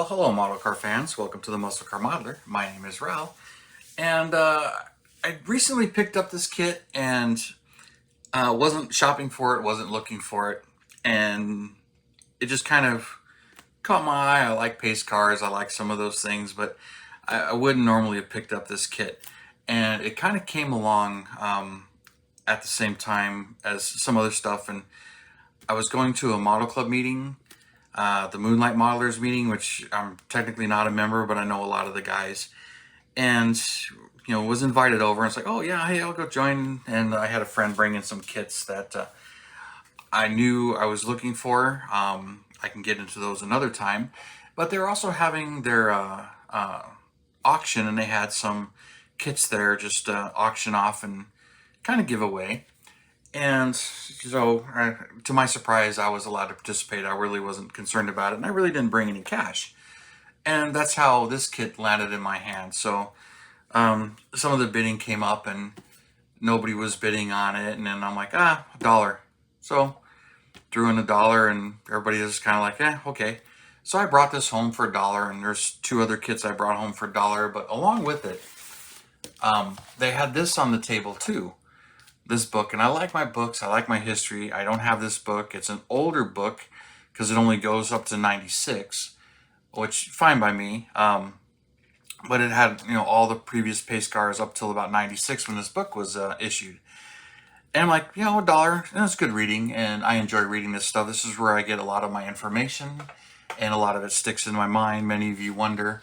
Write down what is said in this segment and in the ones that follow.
Well, hello, model car fans. Welcome to the Muscle Car Modeler. My name is Rao, and I recently picked up this kit and wasn't shopping for it, wasn't looking for it, and it just kind of caught my eye. I like pace cars, I like some of those things, but I wouldn't normally have picked up this kit, and it kind of came along at the same time as some other stuff, and I was going to a model club meeting, the Moonlight Modelers meeting, which I'm technically not a member, but I know a lot of the guys, and was invited over. And it's like, oh yeah, hey, I'll go join. And I had a friend bring in some kits that I knew I was looking for. I can get into those another time, but they're also having their auction, and they had some kits there just auction off and kind of give away. And so, to my surprise, I was allowed to participate. I really wasn't concerned about it, and I really didn't bring any cash. And that's how this kit landed in my hand. So, some of the bidding came up, and nobody was bidding on it. And then I'm like, $1. So, threw in $1, and everybody was kind of like, okay. So I brought this home for $1, and there's two other kits I brought home for $1. But along with it, they had this on the table too. This book, and I like my books, I like my history. I don't have this book. It's an older book because it only goes up to 96, which fine by me. But it had all the previous pace cars up till about 96 when this book was issued. And I'm like, $1, it's good reading, and I enjoy reading this stuff. This is where I get a lot of my information, and a lot of it sticks in my mind. Many of you wonder,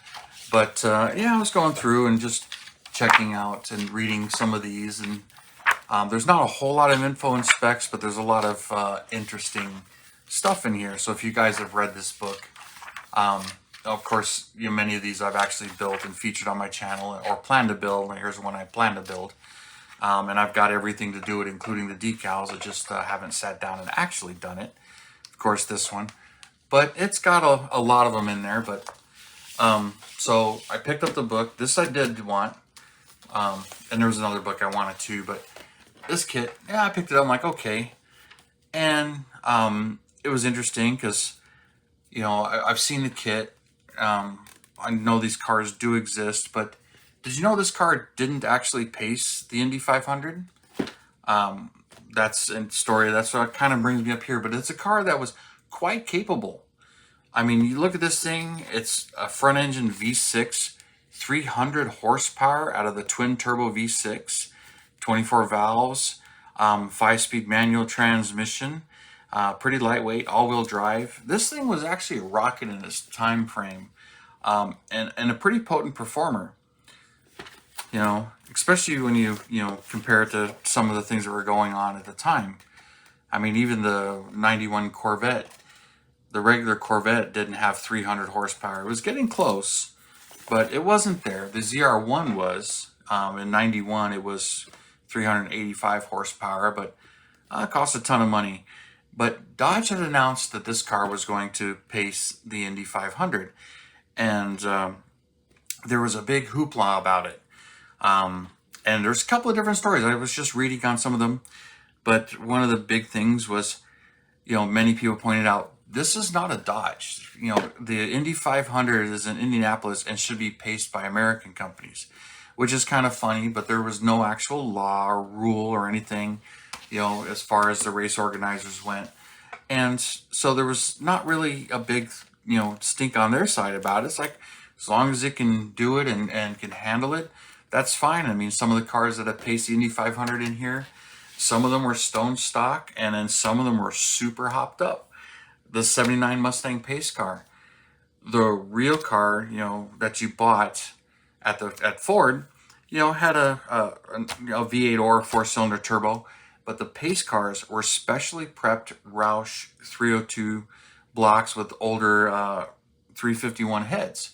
but I was going through and just checking out and reading some of these, and there's not a whole lot of info and specs, but there's a lot of interesting stuff in here. So if you guys have read this book, of course, many of these I've actually built and featured on my channel, or plan to build. Here's one I plan to build. And I've got everything to do it, including the decals. I just haven't sat down and actually done it. Of course, this one. But it's got a lot of them in there. But so I picked up the book. This I did want. And there was another book I wanted too, but this kit, I picked it up. I'm like, okay. And it was interesting because, I've seen the kit. I know these cars do exist, but did you know this car didn't actually pace the Indy 500? That's a story. That's what kind of brings me up here. But it's a car that was quite capable. I mean, you look at this thing. It's a front engine V6, 300 horsepower out of the twin turbo V6. 24 valves, 5-speed manual transmission, pretty lightweight, all-wheel drive. This thing was actually a rocket in its time frame, and a pretty potent performer. Especially when you compare it to some of the things that were going on at the time. I mean, even the 91 Corvette, the regular Corvette didn't have 300 horsepower. It was getting close, but it wasn't there. The ZR1 was. In 91, it was 385 horsepower, but it cost a ton of money. But Dodge had announced that this car was going to pace the Indy 500, and there was a big hoopla about it. And there's a couple of different stories. I was just reading on some of them, but one of the big things was, many people pointed out, this is not a Dodge. The Indy 500 is in Indianapolis and should be paced by American companies, which is kind of funny, but there was no actual law or rule or anything, as far as the race organizers went. And so there was not really a big, stink on their side about it. It's like, as long as it can do it and can handle it, that's fine. I mean, some of the cars that have paced the Indy 500 in here, some of them were stone stock, and then some of them were super hopped up. The 79 Mustang pace car, the real car, that you bought at Ford, had a V8 or 4-cylinder turbo, but the pace cars were specially prepped Roush 302 blocks with older 351 heads,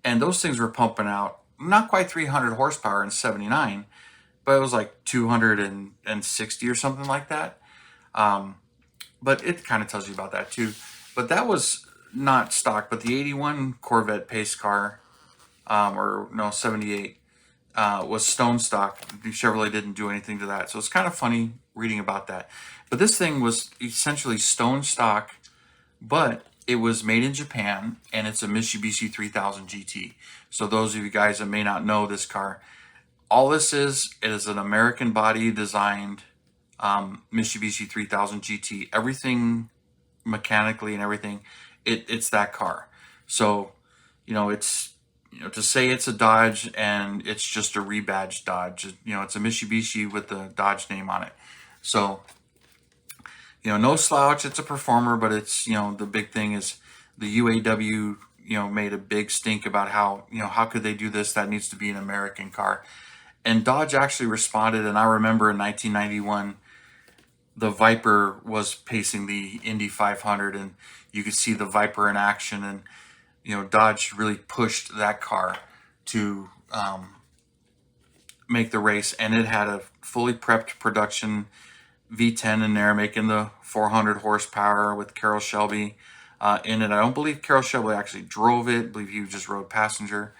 and those things were pumping out not quite 300 horsepower in 79, but it was like 260 or something like that. But it kind of tells you about that too. But that was not stock, but the 81 Corvette pace car, 78, was stone stock. The Chevrolet didn't do anything to that. So it's kind of funny reading about that. But this thing was essentially stone stock, but it was made in Japan, and it's a Mitsubishi 3000 GT. So those of you guys that may not know this car, all this is, it is an American body designed Mitsubishi 3000 GT. Everything mechanically and everything, it's that car. So, it's, to say it's a Dodge and it's just a rebadged Dodge, it's a Mitsubishi with the Dodge name on it. So, no slouch, it's a performer, but it's, the big thing is the UAW, made a big stink about how, how could they do this? That needs to be an American car. And Dodge actually responded, and I remember in 1991, the Viper was pacing the Indy 500, and you could see the Viper in action, and Dodge really pushed that car to make the race, and it had a fully prepped production V10 in there, making the 400 horsepower with Carroll Shelby in it. I don't believe Carroll Shelby actually drove it. I believe he just rode passenger,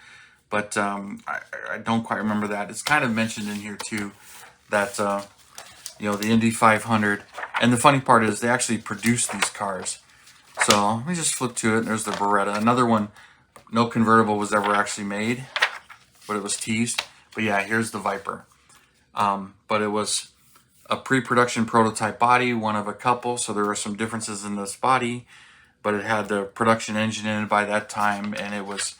but I don't quite remember that. It's kind of mentioned in here too that the Indy 500. And the funny part is they actually produced these cars. So let me just flip to it. There's the Beretta. Another one, no convertible was ever actually made, but it was teased. But yeah, here's the Viper. But it was a pre-production prototype body, one of a couple. So there were some differences in this body, but it had the production engine in it by that time, and it was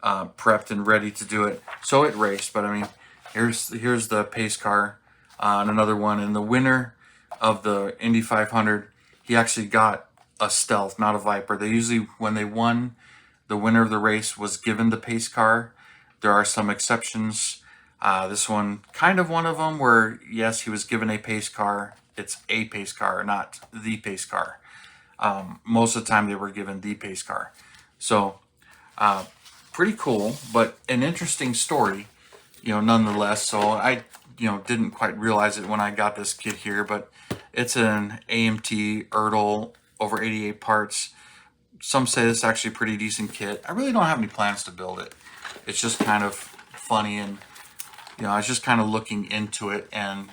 prepped and ready to do it. So it raced. But I mean, here's the pace car. And another one, and the winner of the Indy 500, he actually got a Stealth, not a Viper. They usually, when they won, the winner of the race was given the pace car. There are some exceptions. This one, kind of one of them, where yes, he was given a pace car. It's a pace car, not the pace car. Most of the time they were given the pace car. So pretty cool, but an interesting story, nonetheless. So I didn't quite realize it when I got this kit here, but it's an AMT ERTL over 88 parts. Some say this is actually a pretty decent kit. I really don't have any plans to build it. It's just kind of funny, and I was just kind of looking into it, and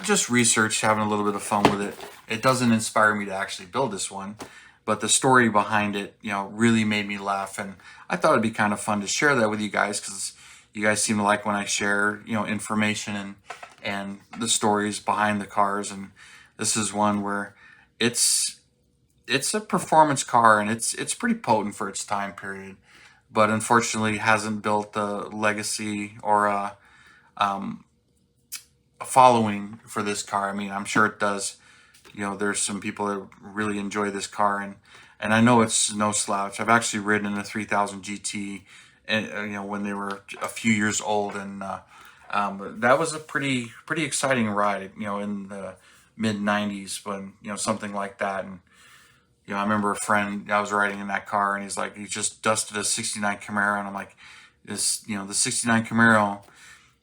just research, having a little bit of fun with it. It doesn't inspire me to actually build this one, but the story behind it, really made me laugh, and I thought it'd be kind of fun to share that with you guys, because you guys seem to like when I share, information and the stories behind the cars. And this is one where it's a performance car, and it's pretty potent for its time period, but unfortunately hasn't built a legacy or a following for this car. I mean, I'm sure it does. There's some people that really enjoy this car, and I know it's no slouch. I've actually ridden in a 3000 GT, and when they were a few years old, and that was a pretty exciting ride, in the mid 90s, when something like that. And I remember a friend, I was riding in that car, and he's like, he just dusted a 69 Camaro, and I'm like, this, the 69 Camaro,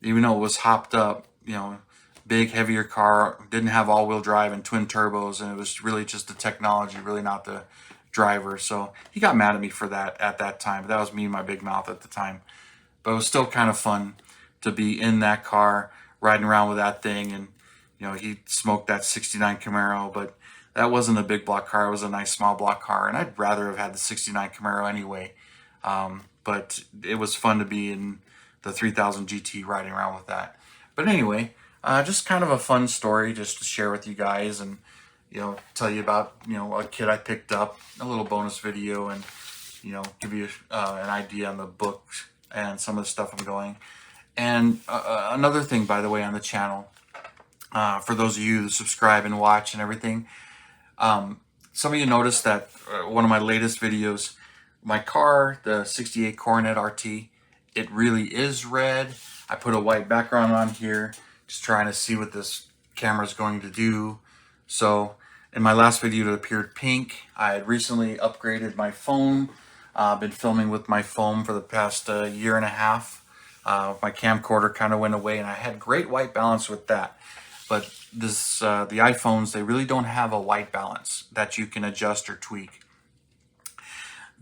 even though it was hopped up, big, heavier car, didn't have all-wheel drive and twin turbos, and it was really just the technology, really not the driver. So he got mad at me for that at that time, but that was me and my big mouth at the time. But it was still kind of fun to be in that car, riding around with that thing, and he smoked that 69 Camaro, but that wasn't a big block car. It was a nice small block car, and I'd rather have had the 69 Camaro anyway. But it was fun to be in the 3000 GT riding around with that. But anyway, just kind of a fun story just to share with you guys, and tell you about a kit I picked up, a little bonus video, and give you an idea on the book and some of the stuff I'm going. And another thing, by the way, on the channel, for those of you that subscribe and watch and everything, some of you noticed that one of my latest videos, my car, the 68 Coronet RT, it really is red. I put a white background on here, just trying to see what this camera is going to do. So in my last video, it appeared pink. I had recently upgraded my phone. I've been filming with my phone for the past year and a half. My camcorder kind of went away, and I had great white balance with that. But this, the iPhones, they really don't have a white balance that you can adjust or tweak.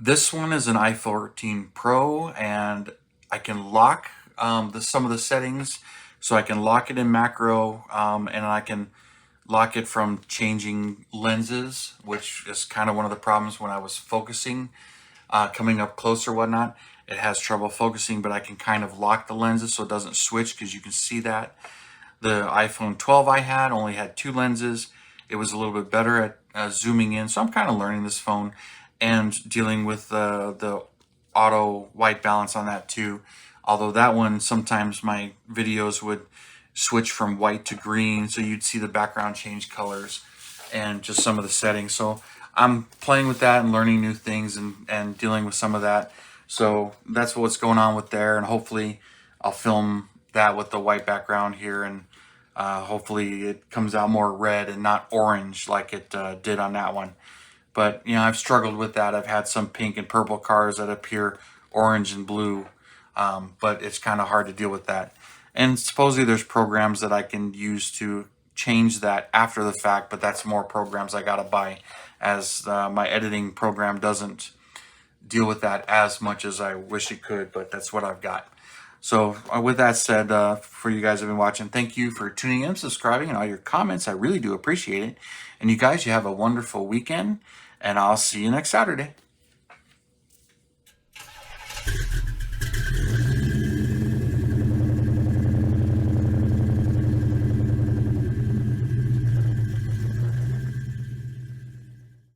This one is an i14 Pro, and I can lock some of the settings. So I can lock it in macro, and I can lock it from changing lenses, which is kind of one of the problems when I was focusing, coming up close or whatnot. It has trouble focusing, but I can kind of lock the lenses so it doesn't switch, because you can see that. The iPhone 12 I had only had 2 lenses. It was a little bit better at zooming in, so I'm kind of learning this phone and dealing with the auto white balance on that too. Although that one, sometimes my videos would switch from white to green, so you'd see the background change colors and just some of the settings. So I'm playing with that and learning new things and dealing with some of that. So that's what's going on with there, and hopefully I'll film that with the white background here, and hopefully it comes out more red and not orange like it did on that one. But you know, I've struggled with that. I've had some pink and purple cars that appear orange and blue, but it's kind of hard to deal with that. And supposedly there's programs that I can use to change that after the fact, but that's more programs I gotta buy, as my editing program doesn't deal with that as much as I wish it could, but that's what I've got. So with that said, for you guys who have been watching, thank you for tuning in, subscribing, and all your comments. I really do appreciate it. And you guys, you have a wonderful weekend, and I'll see you next Saturday.